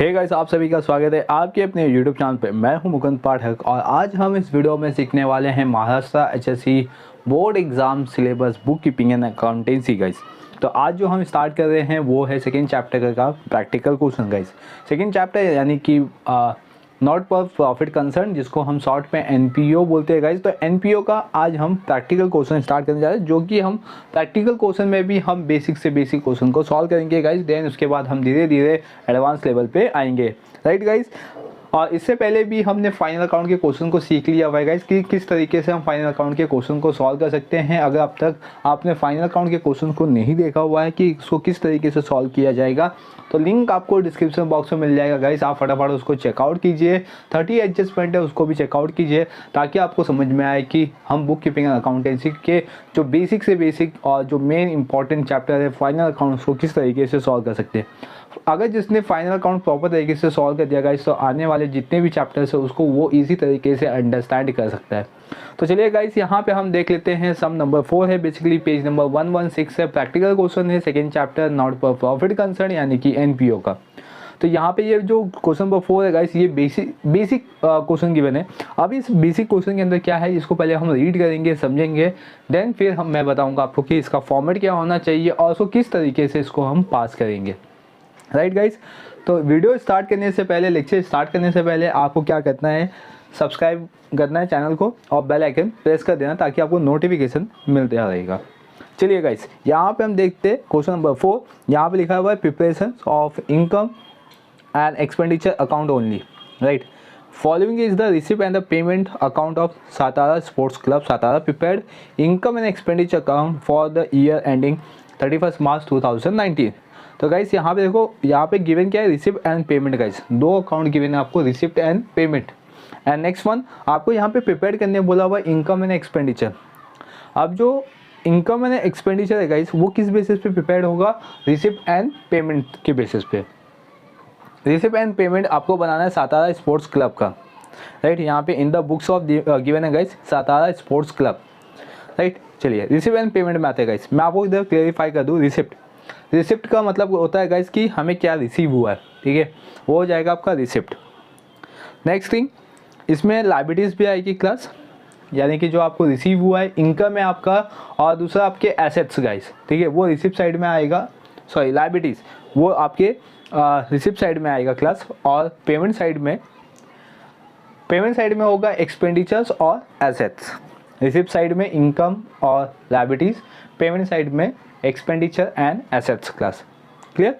Hey guys, आप सभी का स्वागत है आपके अपने YouTube चैनल पे। मैं हूं मुकुंद पाठक और आज हम इस वीडियो में सीखने वाले हैं Maharashtra HSC board exam syllabus book keeping and accountancy guys. तो आज जो हम स्टार्ट कर रहे हैं वो है सेकेंड चैप्टर का practical question guys. Second chapter यानी कि नॉट पर प्रॉफिट कंसर्न, जिसको हम शॉर्ट में NPO बोलते हैं गाइस। तो NPO का आज हम प्रैक्टिकल क्वेश्चन स्टार्ट करने जा रहे हैं, जो कि हम प्रैक्टिकल क्वेश्चन में भी हम बेसिक से बेसिक क्वेश्चन को सॉल्व करेंगे गाइस। देन उसके बाद हम धीरे धीरे एडवांस लेवल पे आएंगे, राइट गाइस। और इससे पहले भी हमने फाइनल अकाउंट के क्वेश्चन को सीख लिया हुआ है गाइस कि किस तरीके से हम फाइनल अकाउंट के क्वेश्चन को सॉल्व कर सकते हैं। अगर अब तक आपने फाइनल अकाउंट के क्वेश्चन को नहीं देखा हुआ है कि इसको किस तरीके से सॉल्व किया जाएगा, तो लिंक आपको डिस्क्रिप्शन बॉक्स में मिल जाएगा गाइस। आप फटाफट उसको चेकआउट कीजिए। 30 एडजस्टमेंट है, उसको भी चेकआउट कीजिए ताकि आपको समझ में आए कि हम बुक कीपिंग एंड अकाउंटेंसी के जो बेसिक से बेसिक और जो मेन इंपॉर्टेंट चैप्टर है फाइनल अकाउंट्स को किस तरीके से सॉल्व कर सकते हैं। अगर जिसने फाइनल अकाउंट प्रॉपर तरीके से सॉल्व कर दिया गाइस, तो आने वाले जितने भी चैप्टर्स है उसको वो इजी तरीके से अंडरस्टैंड कर सकता है। तो चलिए गाइस, यहाँ पे हम देख लेते हैं। सम नंबर 4 है, बेसिकली पेज नंबर 116 है। प्रैक्टिकल क्वेश्चन है, सेकेंड चैप्टर नॉट पर प्रॉफिट कंसर्न यानी कि NPO का। तो यहाँ पे ये जो क्वेश्चन नंबर 4 है गाइस, ये बेसिक क्वेश्चन गिवन है। अब इस बेसिक क्वेश्चन के अंदर क्या है, इसको पहले हम रीड करेंगे, समझेंगे, देन फिर मैं बताऊँगा आपको कि इसका फॉर्मेट क्या होना चाहिए और उसको किस तरीके से इसको हम पास करेंगे, राइट गाइस। तो वीडियो स्टार्ट करने से पहले, लेक्चर स्टार्ट करने से पहले आपको क्या करना है, सब्सक्राइब करना है चैनल को और बेल आइकन प्रेस कर देना ताकि आपको नोटिफिकेशन मिलता रहेगा। चलिए गाइस, यहाँ पे हम देखते हैं क्वेश्चन नंबर 4। यहाँ पे लिखा हुआ है preparation of income and expenditure account only, right. Following is the receipt and the payment account of Satara sports club Satara prepared income and expenditure account for the year ending 31 March 2019। तो guys यहाँ पे देखो, यहाँ पे गिवन क्या है, receipt and payment guys. दो account given है आपको, receipt and payment. And next one आपको यहाँ पे प्रिपेयर करने बोला हुआ इनकम एंड एक्सपेंडिचर। अब जो इनकम एंड एक्सपेंडिचर है गाइस, वो किस बेसिस पे प्रिपेयर होगा, रिसिप्ट एंड पेमेंट के बेसिस पे। रिसिप्ट एंड पेमेंट आपको बनाना है सातारा स्पोर्ट्स क्लब का, राइट। यहाँ पे in the books of given है guys Satara sports club, right. चलिए रिसिप्ट एंड पेमेंट में आते हैं गाइस। मैं आपको इधर क्लेरिफाई कर दूँ, रिसिप्ट का मतलब होता है गाइस कि हमें क्या रिसीव हुआ है, ठीक है, वो हो जाएगा आपका रिसिप्ट। नेक्स्ट थिंग, इसमें लायबिलिटीज़ भी आएगी क्लास, यानी कि जो आपको रिसीव हुआ है, इनकम है आपका, और दूसरा आपके एसेट्स गाइस, ठीक है, वो रिसिप्ट साइड में आएगा। सॉरी, लायबिलिटीज़ वो आपके रिसिप्ट साइड में आएगा क्लास। और पेमेंट साइड में होगा एक्सपेंडिचर्स और एसेट्स। रिसिप्ट साइड में इनकम और लायबिलिटीज़, पेमेंट साइड में expenditure and assets class. Clear.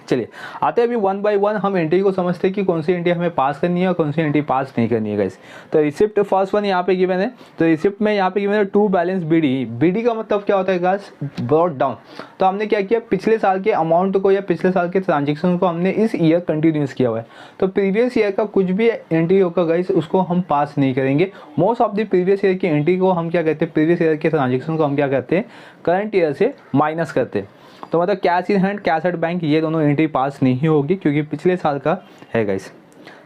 चलिए आते हैं अभी वन बाय वन, हम एंट्री को समझते हैं कि कौन सी एंट्री हमें पास करनी है और कौन सी एंट्री पास नहीं करनी है गाइस। तो रिसिप्ट फर्स्ट वन यहाँ पे गिवन है। तो रिसिप्ट में यहाँ पे गिवन है टू बैलेंस BD का मतलब क्या होता है गाइस, ब्रॉट डाउन। तो हमने क्या किया, पिछले साल के अमाउंट को या पिछले साल के ट्रांजेक्शन को हमने इस ईयर कंटिन्यूस किया हुआ है। तो प्रीवियस ईयर का कुछ भी एंट्री होगा गाइस, उसको हम पास नहीं करेंगे। Most of the previous year की एंट्री को हम क्या कहते हैं, प्रीवियस ईयर के ट्रांजेक्शन को हम क्या करते हैं, करंट ईयर से माइनस करते हैं। तो मतलब cash in hand, cash at bank, ये दोनों एंट्री पास नहीं होगी क्योंकि पिछले साल का है गाइस।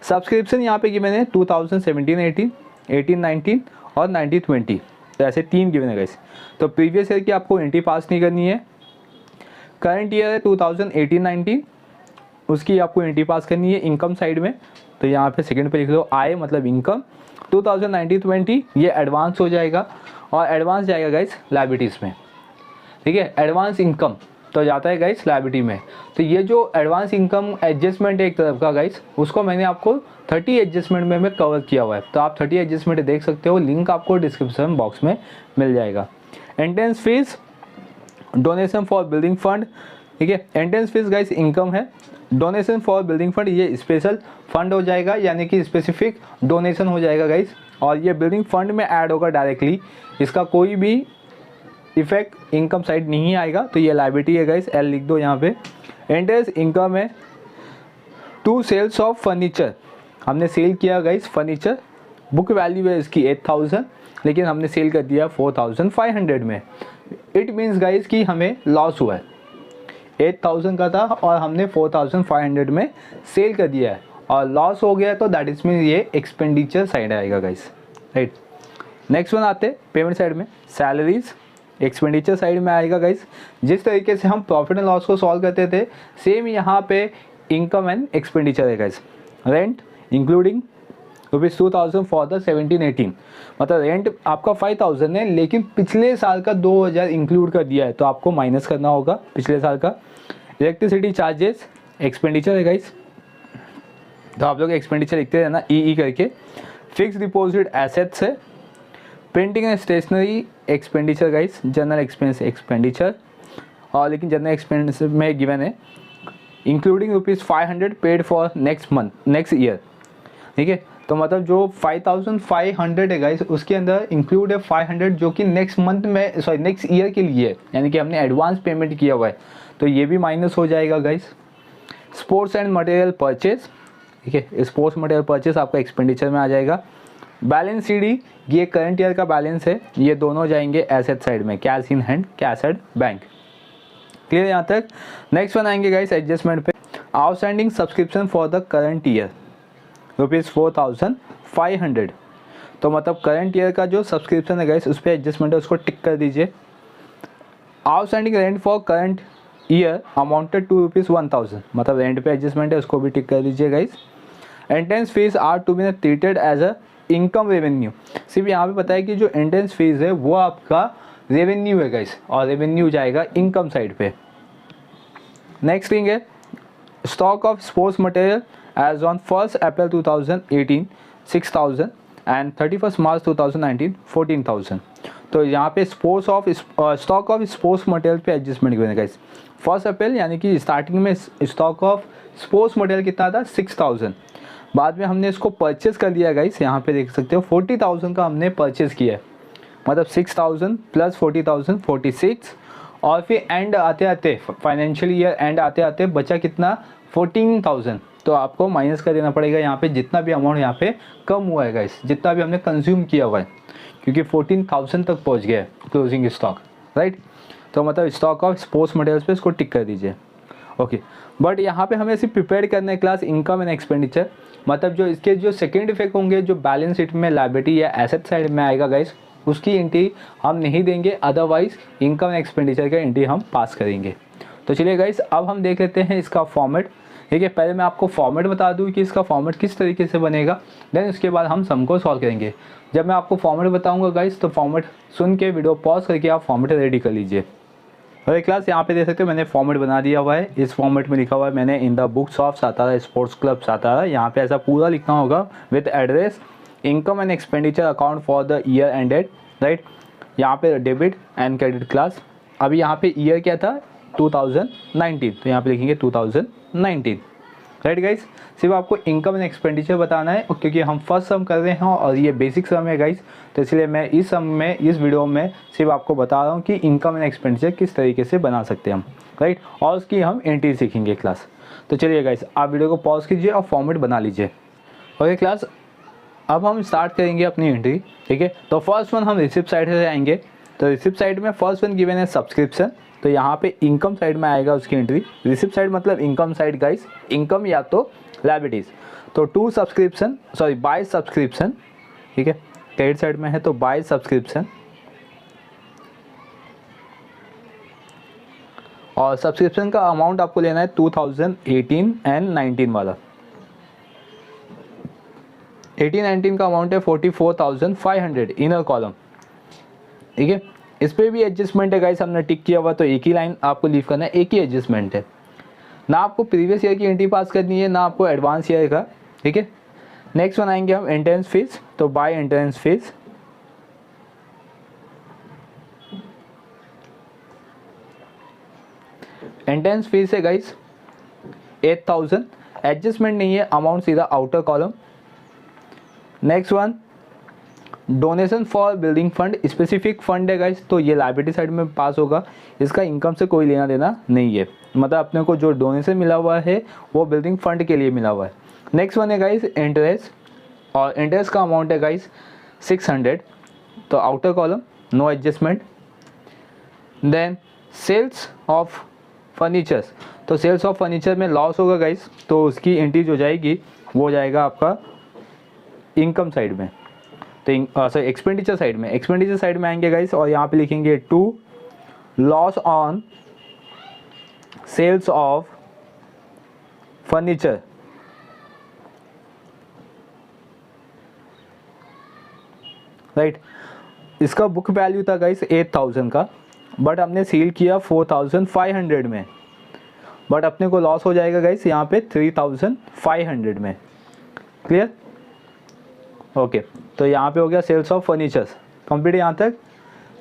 सब्सक्रिप्शन यहाँ पे गिवन है 2017-18, 18-19 और 19-20। तो ऐसे 3 गिवन है गाइस। तो प्रीवियस ईयर की आपको एंट्री पास नहीं करनी है। करंट ईयर है 2018-19, उसकी आपको एंट्री पास करनी है इनकम साइड में। तो यहाँ पे सेकंड पे लिख लो आय मतलब इनकम। 2019-20 ये एडवांस हो जाएगा और एडवांस जाएगा गाइस लायबिलिटीज़ में, ठीक है। एडवांस इनकम तो जाता है गाइस लायबिलिटी में। तो ये जो एडवांस इनकम एडजस्टमेंट है एक तरफ का गाइस, उसको मैंने आपको 30 एडजस्टमेंट में कवर किया हुआ है। तो आप 30 एडजस्टमेंट देख सकते हो, लिंक आपको डिस्क्रिप्शन बॉक्स में मिल जाएगा। Entrance fees, donation for building fund, ठीक है। एंट्रेंस फीस गाइस इनकम है, डोनेशन फॉर बिल्डिंग फंड ये स्पेशल फंड हो जाएगा, यानी कि स्पेसिफिक डोनेशन हो जाएगा गाइस। और ये बिल्डिंग फंड में ऐड होगा डायरेक्टली, इसका कोई भी इफेक्ट इनकम साइड नहीं आएगा। तो ये लायबिलिटी है गाइस, L लिख दो यहाँ पे। इंटरेस्ट इनकम है टू सेल्स ऑफ फर्नीचर, हमने सेल किया गाइस फर्नीचर। बुक वैल्यू है इसकी 8000, लेकिन हमने सेल कर दिया 4500 में। इट मीन्स गाइस कि हमें लॉस हुआ है, 8000 का था और हमने 4500 में सेल कर दिया है और लॉस हो गया, तो दैट इज मीन ये एक्सपेंडिचर साइड आएगा गाइस, राइट। नेक्स्ट वन आते पेमेंट साइड में, सैलरीज एक्सपेंडिचर साइड में आएगा गाइस। जिस तरीके से हम प्रॉफिट एंड लॉस को सॉल्व करते थे, सेम यहाँ पे इनकम एंड एक्सपेंडिचर है guys. Rent including ₹2000 for the 17-18, मतलब रेंट आपका 5000 है लेकिन पिछले साल का 2000 इंक्लूड कर दिया है तो आपको माइनस करना होगा पिछले साल का। इलेक्ट्रिसिटी चार्जेस एक्सपेंडिचर है गाइस, तो आप लोग एक्सपेंडिचर लिखते रहना ई करके। फिक्स डिपॉजिट एसेट्स है। Printing and stationery expenditure guys, general expense expenditure, और लेकिन जनरल एक्सपेंस में गिवन है including ₹500 paid for next month next year, ठीक है। तो मतलब जो 5500 है गाइस उसके अंदर इंक्लूड है 500 जो कि नेक्स्ट मंथ में नेक्स्ट ईयर के लिए है, यानी कि हमने एडवांस पेमेंट किया हुआ है, तो ये भी माइनस हो जाएगा guys. Sports and material purchase, ठीक है, स्पोर्ट्स मटेरियल परचेज आपका एक्सपेंडिचर में आ जाएगा। बैलेंस सीडी, ये करंट ईयर का बैलेंस है, ये दोनों जाएंगे एसेट साइड में, cash in hand, cash at bank. Clear यहाँ तक। नेक्स्ट वन आएंगे गाइस एडजस्टमेंट पे। Outstanding subscription for the current year ₹4500, तो मतलब करंट ईयर का जो सब्सक्रिप्शन है गाइस उस पर एडजस्टमेंट है, उसको टिक कर दीजिए। Outstanding rent for current year amounted to ₹1000, मतलब रेंट पे एडजस्टमेंट है, उसको भी टिक कर दीजिए guys. Entrance fees are to be treated as a income revenue, सिर्फ यहाँ पे पता है कि जो एंट्रेंस फीस है वो आपका रेवेन्यू है गाइस, और रेवेन्यू जाएगा इनकम साइड पे। नेक्स्ट थिंग है stock of sports material as on 1 April 2018 6000 and 31 March 2019 14,000, तो यहाँ पे स्टॉक ऑफ स्पोर्ट्स मटेरियल पे एडजस्टमेंट करेंगे गाइस। 1 अप्रैल यानी कि स्टार्टिंग में स्टॉक ऑफ स्पोर्ट्स मटेरियल कितना था 6000, बाद में हमने इसको परचेज कर लिया गाइस, यहाँ पे देख सकते हो 40,000 का हमने परचेज किया है, मतलब 6000 प्लस 40,000 46, और फिर एंड आते आते फाइनेंशियल ईयर एंड आते आते बचा कितना 14,000, तो आपको माइनस कर देना पड़ेगा यहाँ पे जितना भी अमाउंट यहाँ पे कम हुआ है गाइस, जितना भी हमने कंज्यूम किया हुआ है, क्योंकि 14,000 तक पहुँच गया है क्लोजिंग स्टॉक, राइट। तो मतलब स्टॉक ऑफ स्पोर्ट्स मटेरियल्स पे इसको टिक कर दीजिए, ओके। बट यहाँ पे हमें सिर्फ प्रिपेयर करना है क्लास इनकम एंड एक्सपेंडिचर, मतलब जो इसके जो सेकेंड इफेक्ट होंगे जो बैलेंस शीट में लायबिलिटी या एसेट साइड में आएगा गाइस उसकी एंट्री हम नहीं देंगे, अदरवाइज इनकम एंड एक्सपेंडिचर का एंट्री हम पास करेंगे। तो चलिए गाइस अब हम देख लेते हैं इसका फॉर्मेट, ठीक है। पहले मैं आपको फॉर्मेट बता दूं कि इसका फॉर्मेट किस तरीके से बनेगा, देन उसके बाद हम सम को सॉल्व करेंगे। जब मैं आपको फॉर्मेट बताऊंगा गाइस तो फॉर्मेट सुन के वीडियो पॉज करके आप फॉर्मेट रेडी कर लीजिए। और क्लास यहाँ पे देख सकते हो मैंने फॉर्मेट बना दिया हुआ है, इस फॉर्मेट में लिखा हुआ है मैंने इन the books of Satara sports club Satara, यहाँ पे ऐसा पूरा लिखना होगा with address, income and expenditure account for the year ended, right. यहाँ पे डेबिट एंड क्रेडिट क्लास, अभी यहाँ पे ईयर क्या था 2019, तो यहाँ पे लिखेंगे 2019, राइट गाइस। सिर्फ आपको इनकम एंड एक्सपेंडिचर बताना है क्योंकि हम फर्स्ट सम कर रहे हैं और ये बेसिक सम है गाइस, तो इसलिए मैं इस सम में इस वीडियो में सिर्फ आपको बता रहा हूँ कि इनकम एंड एक्सपेंडिचर किस तरीके से बना सकते हैं हम, राइट, और उसकी हम एंट्री सीखेंगे क्लास। तो चलिए गाइस आप वीडियो को पॉज कीजिए और फॉर्मेट बना लीजिए, ओके क्लास। अब हम स्टार्ट करेंगे अपनी एंट्री, ठीक है। तो फर्स्ट वन हम रिसिप्ट साइड से आएंगे, तो रिसिप्ट साइड में फर्स्ट वन गिवन है सब्सक्रिप्शन, तो यहाँ पे इनकम साइड में आएगा उसकी एंट्री। रिसिप्ट साइड मतलब इनकम साइड गाइस, इनकम या तो लायबिलिटीज, तो बाय सब्सक्रिप्शन, ठीक है। क्रेडिट साइड में है तो बाय सब्सक्रिप्शन, और सब्सक्रिप्शन का अमाउंट आपको लेना है 2018 एंड 19 वाला। 18-19 का अमाउंट है 44,500 इनर कॉलम, ठीक है। इस पर भी एडजस्टमेंट है गाइस, हमने टिक किया हुआ, तो एक ही लाइन आपको लीव करना है, एक ही एडजस्टमेंट है, ना आपको प्रीवियस ईयर की एंट्री पास करनी है ना आपको एडवांस ईयर का, ठीक है। नेक्स्ट वन आएंगे हम एंट्रेंस फीस, तो by entrance fees, entrance fees है गाइस 8,000, एडजस्टमेंट नहीं है, अमाउंट सीधा outer column. Next one donation for building fund, specific fund है गाइस, तो ये लायबिलिटी साइड में पास होगा, इसका इनकम से कोई लेना देना नहीं है, मतलब अपने को जो डोनेशन मिला हुआ है वो बिल्डिंग फंड के लिए मिला हुआ है। नेक्स्ट वन है गाइस इंटरेस्ट, और इंटरेस्ट का अमाउंट है गाइस 600, तो outer column no adjustment. Then sales of furnitures, तो सेल्स ऑफ फर्नीचर में लॉस होगा गाइस, तो उसकी एंट्री जो जाएगी वो जाएगा आपका इनकम साइड में, तो सॉरी एक्सपेंडिचर साइड में, एक्सपेंडिचर साइड में आएंगे गाइस, और यहाँ पे लिखेंगे to loss on sales of furniture, right. इसका बुक वैल्यू था गाइस 8000 का, बट हमने सेल किया 4500 में, बट अपने को लॉस हो जाएगा गाइस यहाँ पे 3500 में। क्लियर? ओके, तो यहाँ पे हो गया सेल्स ऑफ फर्नीचर्स कंप्लीट यहाँ तक।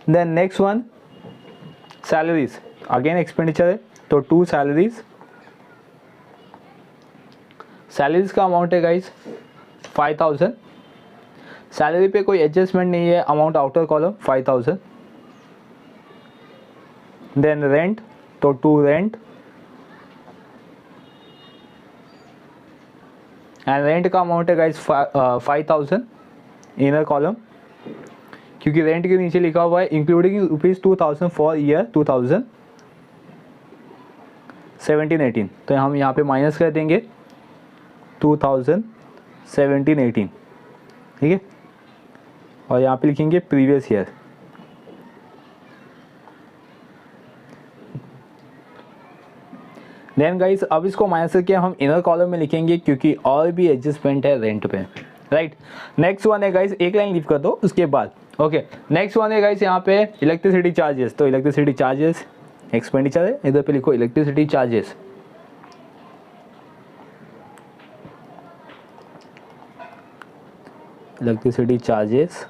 Then next one salaries, again expenditure है तो 2 सैलरीज। सैलरीज का अमाउंट है गाइस 5000। सैलरी पे कोई एडजस्टमेंट नहीं है, amount outer column 5000। Then rent तो 2 रेंट, एंड रेंट का अमाउंट है गाइस 5000 इनर कॉलम, क्योंकि रेंट के नीचे लिखा हुआ है इंक्लूडिंग ₹2000 फॉर ईयर 2017-18, तो हम यहाँ पे माइनस कर देंगे 2017-18, ठीक है, और यहाँ पे लिखेंगे प्रीवियस ईयर। देन गाइस अब इसको माइनस करके हम इनर कॉलम में लिखेंगे, क्योंकि और भी एडजस्टमेंट है रेंट पे, राइट। नेक्स्ट वन है गाइस, एक लाइन लीव कर दो उसके बाद। ओके, नेक्स्ट वन है गाइस यहाँ पे इलेक्ट्रिसिटी चार्जेस, तो इलेक्ट्रिसिटी चार्जेस एक्सपेंडिचर है, इधर पे लिखो electricity charges. Electricity charges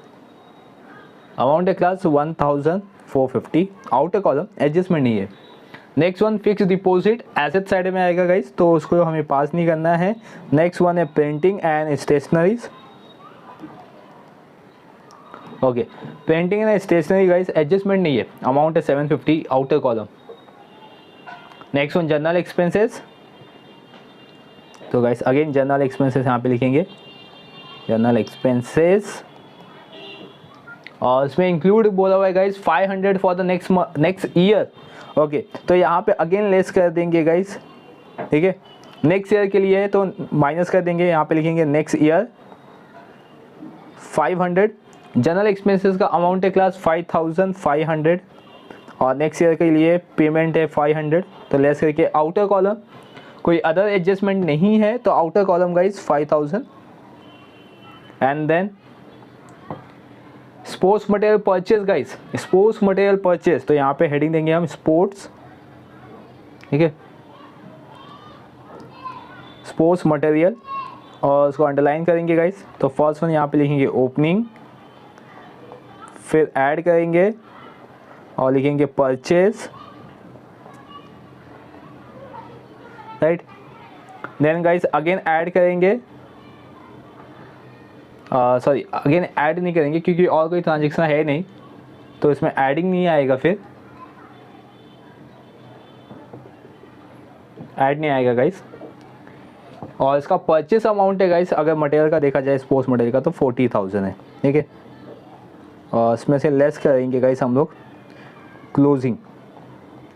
amount है क्लास 1450, आउटर कॉलम एडजस्टमेंट नहीं है। Next one fix deposit asset side में आएगा गाइस, तो उसको हमें पास नहीं करना है। नेक्स्ट वन है printing and stationeries. Okay, printing and stationery guys adjustment नहीं है, अमाउंट है 750, outer column. Next one general expenses, तो गाइस अगेन जनरल एक्सपेंसेस यहाँ पे लिखेंगे जनरल एक्सपेंसेस, और इसमें इंक्लूड बोला हुआ है guys 500 for the next year. Okay, तो यहाँ पे अगेन लेस कर देंगे गाइस, ठीक है, नेक्स्ट ईयर के लिए है तो माइनस कर देंगे, यहाँ पे लिखेंगे नेक्स्ट ईयर 500। जनरल एक्सपेंसेस का अमाउंट है क्लास 5500, और नेक्स्ट ईयर के लिए पेमेंट है 500, तो लेस करके आउटर कॉलम कोई अदर एडजस्टमेंट नहीं है, तो outer column guys 5000। And then sports material purchase guys, sports material purchase, तो यहाँ पे हेडिंग देंगे हम स्पोर्ट्स, ठीक है, स्पोर्ट्स मटेरियल, और उसको अंडरलाइन करेंगे गाइस। तो फर्स्ट वन यहाँ पे लिखेंगे ओपनिंग, फिर ऐड करेंगे और लिखेंगे purchase, right. Then guys again add करेंगे, सॉरी अगेन ऐड नहीं करेंगे क्योंकि और कोई ट्रांजेक्शन है नहीं, तो इसमें एडिंग नहीं आएगा, फिर ऐड नहीं आएगा गाइस। और इसका परचेस अमाउंट है गाइस, अगर मटेरियल का देखा जाए स्पोर्ट्स मटेरियल का, तो 40,000 है, ठीक है, और इसमें से लेस करेंगे गाइस हम लोग क्लोजिंग,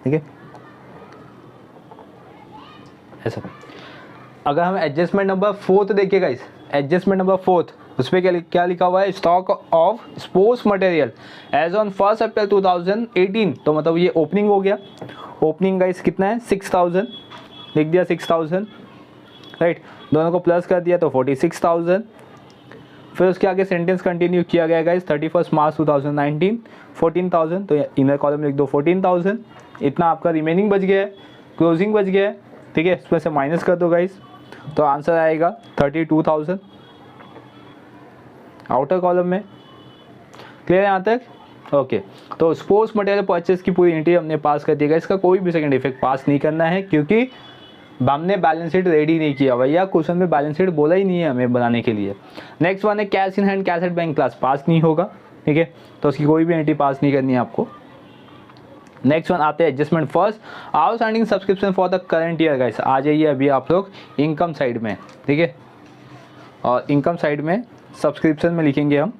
ठीक है, ऐसा। अगर हम एडजस्टमेंट नंबर 4 देखिए गाइस, एडजस्टमेंट नंबर 4 उस पर क्या लिखा हुआ है, stock of sports material as on 1 April 2018, तो मतलब ये ओपनिंग हो गया। ओपनिंग गाइस कितना है 6000, लिख दिया 6000, राइट, दोनों को प्लस कर दिया तो 46,000। फिर उसके आगे सेंटेंस कंटिन्यू किया गया गाइस 31 मार्च 2019 14,000, तो इनर कॉलम लिख दो 14,000, इतना आपका रिमेनिंग बच गया है, क्लोजिंग बच गया है, ठीक है, इसमें से माइनस कर दो गाइस, तो आंसर आएगा 32,000 आउटर कॉलम में। क्लियर है यहाँ तक? ओके, तो स्पोर्ट्स मटेरियल परचेज की पूरी एंट्री हमने पास कर दिया, इसका कोई भी सेकंड इफेक्ट पास नहीं करना है, क्योंकि हमने बैलेंस शीट रेडी नहीं किया भैया, क्वेश्चन में बैलेंस शीट बोला ही नहीं है हमें बनाने के लिए। नेक्स्ट वन है cash in hand, cash at bank class pass नहीं होगा, ठीक है, तो उसकी कोई भी एंट्री पास नहीं करनी है आपको। नेक्स्ट वन आते हैं adjustment first, outstanding subscription for the current year guys. आ जाइए अभी आप लोग इनकम साइड में, ठीक है, और इनकम साइड में सब्सक्रिप्शन में लिखेंगे हम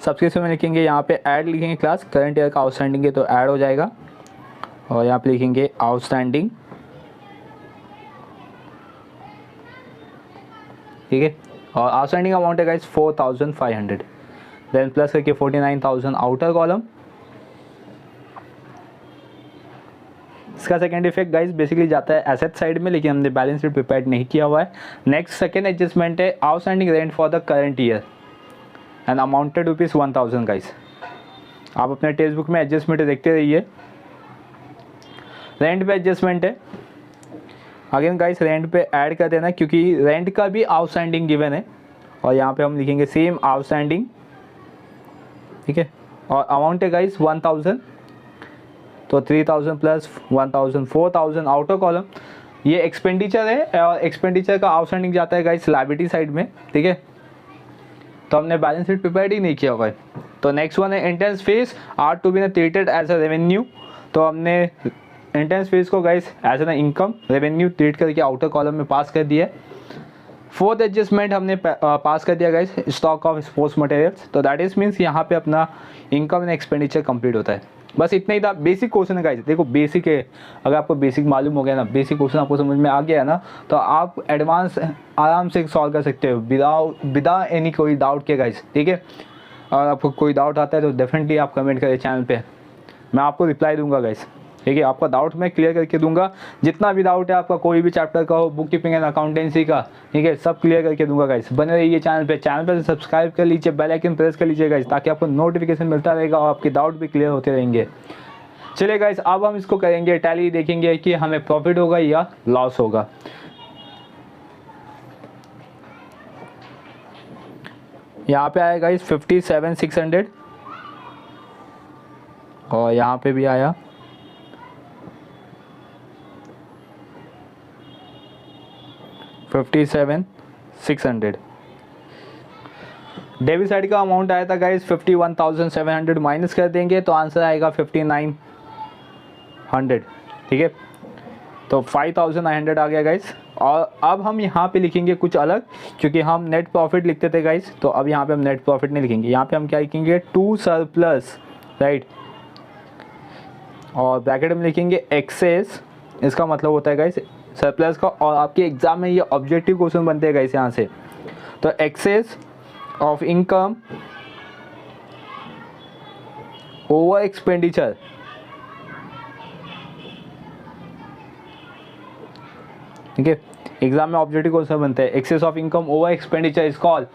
सब्सक्रिप्शन में लिखेंगे, यहाँ पे ऐड लिखेंगे क्लास, करंट ईयर का आउटस्टैंडिंग है तो ऐड हो जाएगा, और यहाँ पे लिखेंगे आउटस्टैंडिंग, ठीक है, और आउटस्टैंडिंग अमाउंट है गाइस 4500। देन प्लस करके 49,000 आउटर कॉलम। इसका सेकेंड इफेक्ट गाइस बेसिकली जाता है एसेट साइड में, लेकिन हमने बैलेंस शीट प्रिपेयर नहीं किया हुआ है। नेक्स्ट सेकेंड एडजस्टमेंट है outstanding rent for the current year and amounted ₹1,000 guys. आप अपने टेक्स्ट बुक में एडजस्टमेंट देखते रहिए। रेंट पे एडजस्टमेंट है, अगेन गाइस रेंट पे ऐड कर देना क्योंकि रेंट का भी आउटस्टैंडिंग गिवन है और यहाँ पे हम लिखेंगे सेम आउटस्टैंडिंग, ठीक है। और अमाउंट है गाइस 1,000, तो 3,000 प्लस 1,000 4,000 आउटर कॉलम। ये एक्सपेंडिचर है और एक्सपेंडिचर का आउटस्टैंडिंग जाता है गाइस लायबिलिटी साइड में, ठीक है। तो हमने बैलेंस शीट प्रिपेयर ही नहीं किया हुआ है। तो नेक्स्ट वन है entrance fees are to be treated as a revenue. तो हमने इंटेंस फीस को guys as an income revenue treat करके आउटर कॉलम में पास कर दिया है। फोर्थ एडजस्टमेंट हमने पास कर दिया guys stock of sports materials. तो दैट इज मीन्स यहाँ पे अपना इनकम एंड एक्सपेंडिचर कंप्लीट होता है। बस इतना ही था, बेसिक क्वेश्चन है गाइस। देखो बेसिक है, अगर आपको बेसिक मालूम हो गया ना, बेसिक क्वेश्चन आपको समझ में आ गया ना, तो आप एडवांस आराम से सॉल्व कर सकते हो विदा एनी कोई डाउट के गाइस, ठीक है। और आपको कोई डाउट आता है तो डेफिनेटली आप कमेंट करें चैनल पे, मैं आपको रिप्लाई दूंगा गाइस, ठीक है। आपका डाउट मैं क्लियर करके दूंगा, जितना भी डाउट है आपका कोई भी चैप्टर का हो, बुक कीपिंग एंड अकाउंटेंसी का, ठीक है, सब क्लियर करके दूंगा गाइस। बने रहिए चैनल पे सब्सक्राइब कर लीजिए, बेल आइकन प्रेस कर लीजिए गाइस, ताकि आपको नोटिफिकेशन मिलता रहेगा और आपके डाउट भी क्लियर होते रहेंगे। चलिए गाइस अब हम इसको करेंगे टैली, देखेंगे कि हमें प्रॉफिट होगा या लॉस होगा। यहाँ पे आया गाइस 57,600 और यहाँ पे भी आया 57,600। डेबिट साइड का अमाउंट आया था गाइस 51,700, माइनस कर देंगे तो आंसर आएगा 5,900, ठीक है। तो 5,900 आ गया गाइस। और अब हम यहाँ पे लिखेंगे कुछ अलग, क्योंकि हम नेट प्रॉफिट लिखते थे गाइस, तो अब यहाँ पे हम नेट प्रॉफिट नहीं लिखेंगे। यहाँ पे हम क्या लिखेंगे टू सरप्लस, राइट, और ब्रैकेट में लिखेंगे एक्सेस। इसका मतलब होता है गाइस सरप्लस का, और आपके एग्जाम में ये ऑब्जेक्टिव क्वेश्चन बनते हैं गाइस यहाँ से। तो excess of income over expenditure, ठीक है। एग्जाम में ऑब्जेक्टिव क्वेश्चन बनते हैं, excess of income over expenditure is called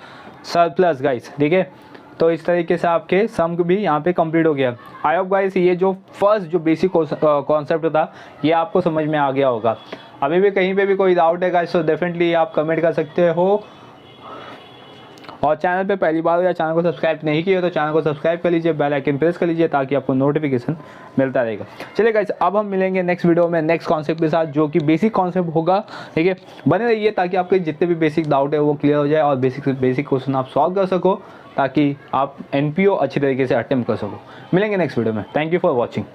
surplus guys, ठीक है। तो इस तरीके से आपके सम भी यहाँ पे कंप्लीट हो गया। आई होप गाइस ये जो फर्स्ट जो बेसिक कॉन्सेप्ट था ये आपको समझ में आ गया होगा। अभी भी कहीं पे भी कोई डाउट है गाइस तो डेफिनेटली आप कमेंट कर सकते हो। और चैनल पे पहली बार या चैनल को सब्सक्राइब नहीं किया तो चैनल को सब्सक्राइब कर लीजिए, बेल आइकन प्रेस कर लीजिए ताकि आपको नोटिफिकेशन मिलता रहेगा। चलिए गाइस अब हम मिलेंगे नेक्स्ट वीडियो में नेक्स्ट कॉन्सेप्ट के साथ, जो कि बेसिक कॉन्सेप्ट होगा, ठीक है। बने रहिए ताकि आपके जितने भी बेसिक डाउट है वो क्लियर हो जाए और बेसिक क्वेश्चन आप सॉल्व कर सको, ताकि आप NPO अच्छी तरीके से अटेम्प्ट कर सको। मिलेंगे नेक्स्ट वीडियो में। Thank you for watching.